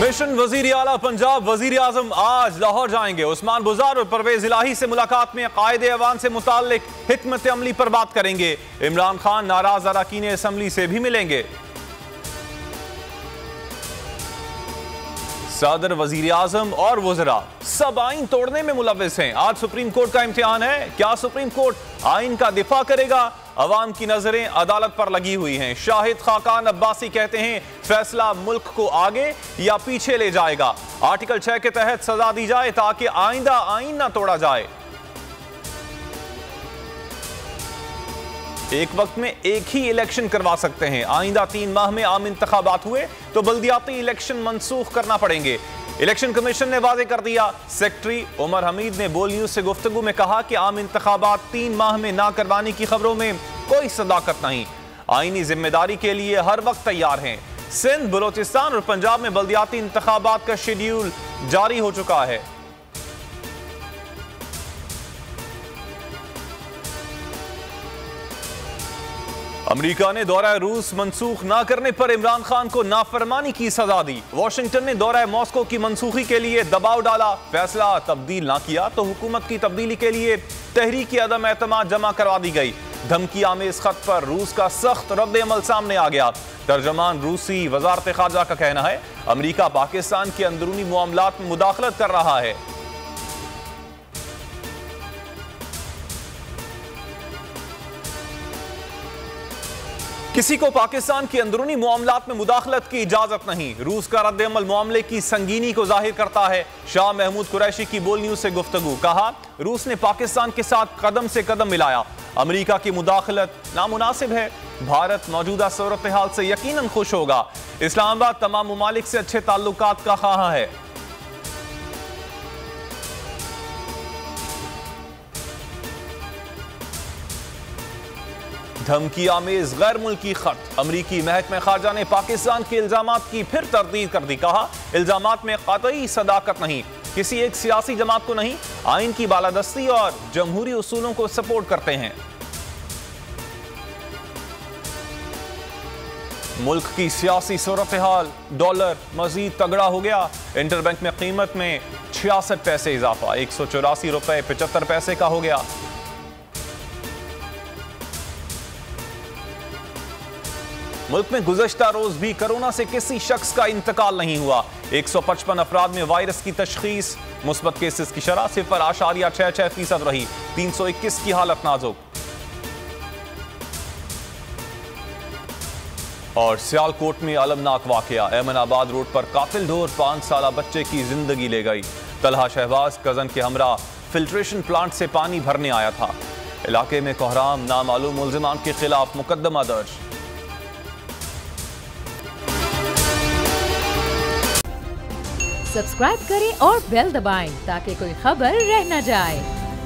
Mission वजीर आला पंजाब वजीर आजम आज लाहौर जाएंगे। उस्मान बुज़ार और परवेज इलाही से मुलाकात में कायदे अवान से मुताल्लिक हिकमत अमली पर बात करेंगे। इमरान खान नाराज अरकान असम्बली से भी मिलेंगे। सदर, वजीर आजम और वज़रा सब आइन तोड़ने में मुलव्विस हैं। आज सुप्रीम कोर्ट का इम्तिहान है। क्या सुप्रीम कोर्ट आइन का दिफा करेगा? अवाम की नजरें अदालत पर लगी हुई हैं। शाहिद खाकान अब्बासी कहते हैं फैसला मुल्क को आगे या पीछे ले जाएगा। आर्टिकल 6 के तहत सजा दी जाए ताकि आइंदा आइन ना तोड़ा जाए। एक वक्त में एक ही इलेक्शन करवा सकते हैं। आइंदा 3 माह में आम इंतखाबात हुए तो बल्दियाती इलेक्शन मनसूख करना पड़ेंगे। इलेक्शन कमीशन ने वाजे कर दिया। सेक्रेटरी उमर हमीद ने बोल न्यूज से गुफ्तगू में कहा कि आम इंतखाबात 3 माह में ना करवाने की खबरों में कोई सदाकत नहीं। आईनी जिम्मेदारी के लिए हर वक्त तैयार हैं। सिंध, बलोचिस्तान और पंजाब में बल्दियाती इंतखाबात का शेड्यूल जारी हो चुका है। अमेरिका ने दौरा रूस मंसूख ना करने पर इमरान खान को नाफरमानी की सजा दी। वाशिंगटन ने दौरा मॉस्को की मंसूखी के लिए दबाव डाला। फैसला तब्दील ना किया तो हुकूमत की तब्दीली के लिए तहरीक अदम एतमाद जमा करवा दी गई। धमकी आमेज खत पर रूस का सख्त रद्द अमल सामने आ गया। तर्जमान रूसी वजारत खारजा का कहना है अमेरिका पाकिस्तान के अंदरूनी मामलात में मुदाखलत कर रहा है। किसी को पाकिस्तान के अंदरूनी मामलात में मुदाखलत की इजाजत नहीं। रूस का रद्द अमल मामले की संगीनी को जाहिर करता है। शाह महमूद कुरैशी की बोल न्यूज से गुफ्तगू, कहा रूस ने पाकिस्तान के साथ कदम से कदम मिलाया। अमेरिका की मुदाखलत नामुनासिब है। भारत मौजूदा सूरत हाल से यकीनन खुश होगा। इस्लामाबाद तमाम मुमालिक से अच्छे ताल्लुकात का ख्वाह है। धमकी आमेज गैर मुल्की खत, अमरीकी महकमे खारजा ने पाकिस्तान के इल्जामात की फिर तरदीद कर दी। कहा इल्जामात में कतई सदाकत नहीं, किसी एक सियासी जमात को नहीं, आइन की बालादस्ती और जमहूरी उसूलों को सपोर्ट करते हैं। मुल्क की सियासी सूरत हाल, डॉलर मजीद तगड़ा हो गया। इंटरबैंक में कीमत में 66 पैसे इजाफा, 184 रुपए 75 पैसे का हो गया। मुल्क में गुज़श्ता रोज भी कोरोना से किसी शख्स का इंतकाल नहीं हुआ। 155 अफराद में वायरस की तशखीस। मुस्बत केसेस की शरह 0.66% रही। 321 की हालत नाजुक। और सियालकोट में अलमनाक वाकया, एमनाबाद रोड पर कातिल ढोर 5 साला बच्चे की जिंदगी ले गई। तलहा शहबाज कजन के हमरा फिल्ट्रेशन प्लांट से पानी भरने आया था। इलाके में कोहराम, नामालूम मुल्जिमान के खिलाफ मुकदमा दर्ज। सब्सक्राइब करें और बेल दबाएं ताकि कोई खबर रह न जाए।